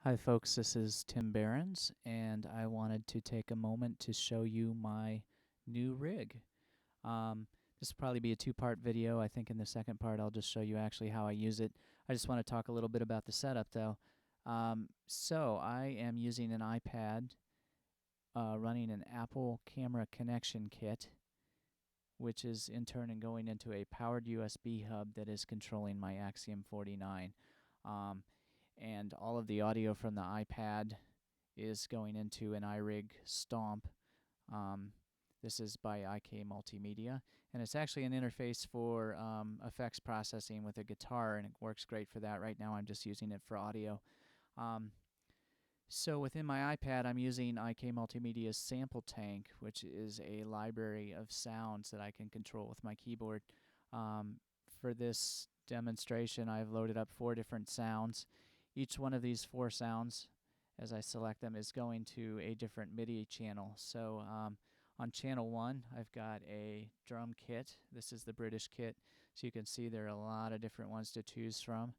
Hi folks, this is Tim Behrens, and I wanted to take a moment to show you my new rig. This will probably be a two-part video. I think in the second part I'll just show you actually how I use it. I just want to talk a little bit about the setup though. So I am using an iPad running an Apple camera connection kit, which is in turn going into a powered USB hub that is controlling my Axiom 49. And all of the audio from the iPad is going into an iRig Stomp. This is by Multimedia, and it's actually an interface for effects processing with a guitar, and it works great for that. Right now I'm just using it for audio. So within my iPad, I'm using Multimedia's Sampletank, which is a library of sounds that I can control with my keyboard. For this demonstration, I've loaded up 4 different sounds. Each one of these 4 sounds, as I select them, is going to a different MIDI channel. So on channel 1, I've got a drum kit. This is the British kit. So you can see there are a lot of different ones to choose from,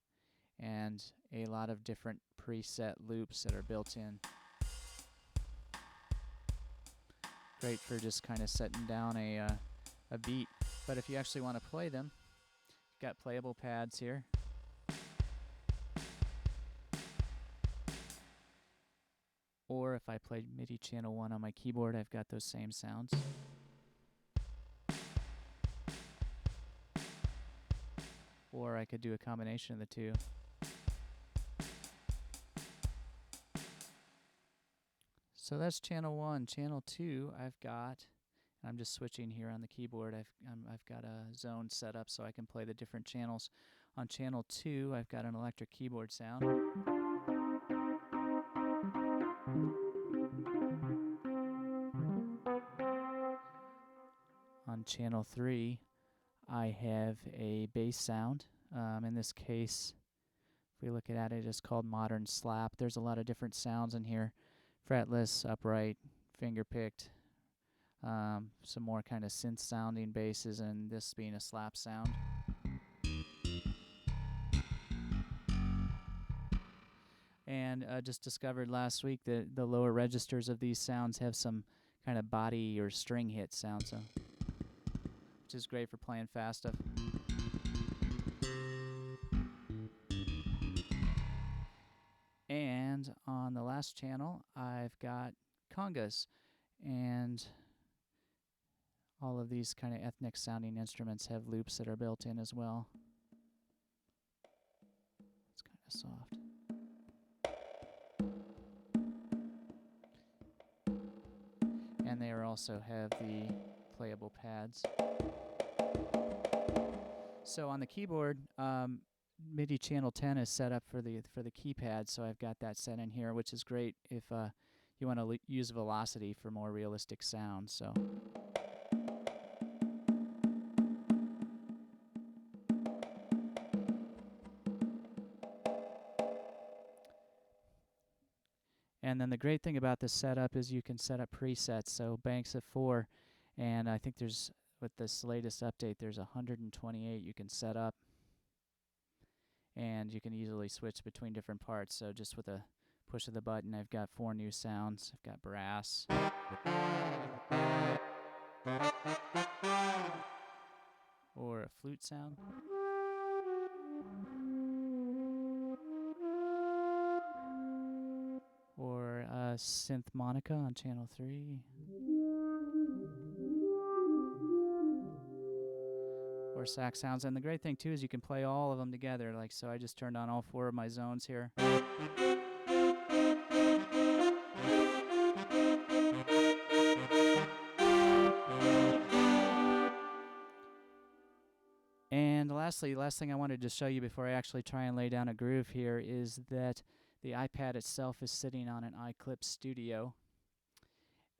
and a lot of different preset loops that are built in. Great for just kind of setting down a beat. But if you actually want to play them, you've got playable pads here. Or if I play MIDI channel 1 on my keyboard, I've got those same sounds. Or I could do a combination of the two. So that's channel 1. Channel 2, I've got, and I'm just switching here on the keyboard, I've got a zone set up so I can play the different channels. On channel 2, I've got an electric keyboard sound. On channel 3, I have a bass sound. In this case, if we look at it, it's called Modern Slap. There's a lot of different sounds in here. Fretless, upright, finger-picked, some more kind of synth-sounding basses, and this being a slap sound. And just discovered last week that the lower registers of these sounds have some kind of body or string hit sound, so which is great for playing fast stuff. And on the last channel, I've got congas, and all of these kind of ethnic sounding instruments have loops that are built in as well. It's kind of soft. And they also have the playable pads. So on the keyboard, MIDI channel 10 is set up for the keypad, so I've got that set in here, which is great if you want to use velocity for more realistic sound. So. And then the great thing about this setup is you can set up presets, so banks of 4, and I think there's, with this latest update, there's 128 you can set up, and you can easily switch between different parts. So just with a push of the button, I've got 4 new sounds. I've got brass, or a flute sound, or a synth monica on channel 3, or sax sounds. And the great thing too is you can play all of them together. Like, so I just turned on all 4 of my zones here. And lastly, last thing I wanted to show you before I actually try and lay down a groove here is that the iPad itself is sitting on an iKlip Studio,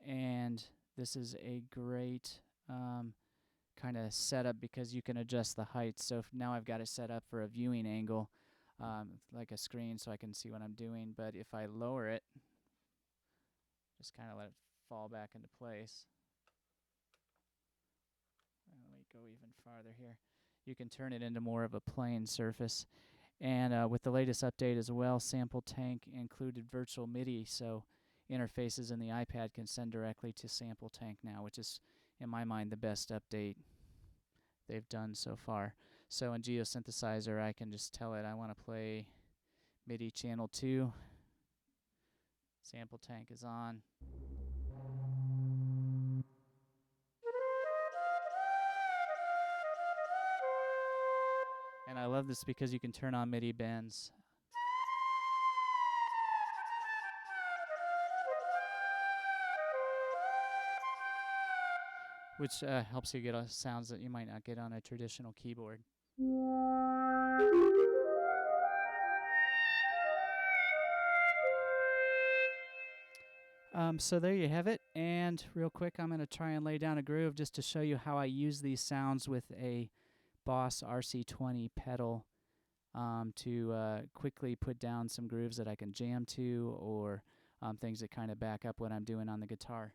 and this is a great kind of setup because you can adjust the height. So if now I've got it set up for a viewing angle, like a screen, so I can see what I'm doing. But if I lower it, just kind of let it fall back into place. Let me go even farther here. You can turn it into more of a plane surface. And with the latest update as well, Sampletank included virtual MIDI, so interfaces in the iPad can send directly to Sampletank now, which is, in my mind, the best update they've done so far. So in Geosynthesizer, I can just tell it I want to play MIDI channel 2. Sampletank is on. And I love this because you can turn on MIDI bends, which helps you get sounds that you might not get on a traditional keyboard. So there you have it. And real quick, I'm going to try and lay down a groove just to show you how I use these sounds with a Boss RC20 pedal to quickly put down some grooves that I can jam to, or things that kind of back up what I'm doing on the guitar.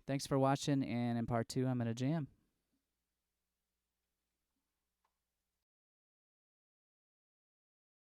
Thanks for watching, and in part 2, I'm going to jam.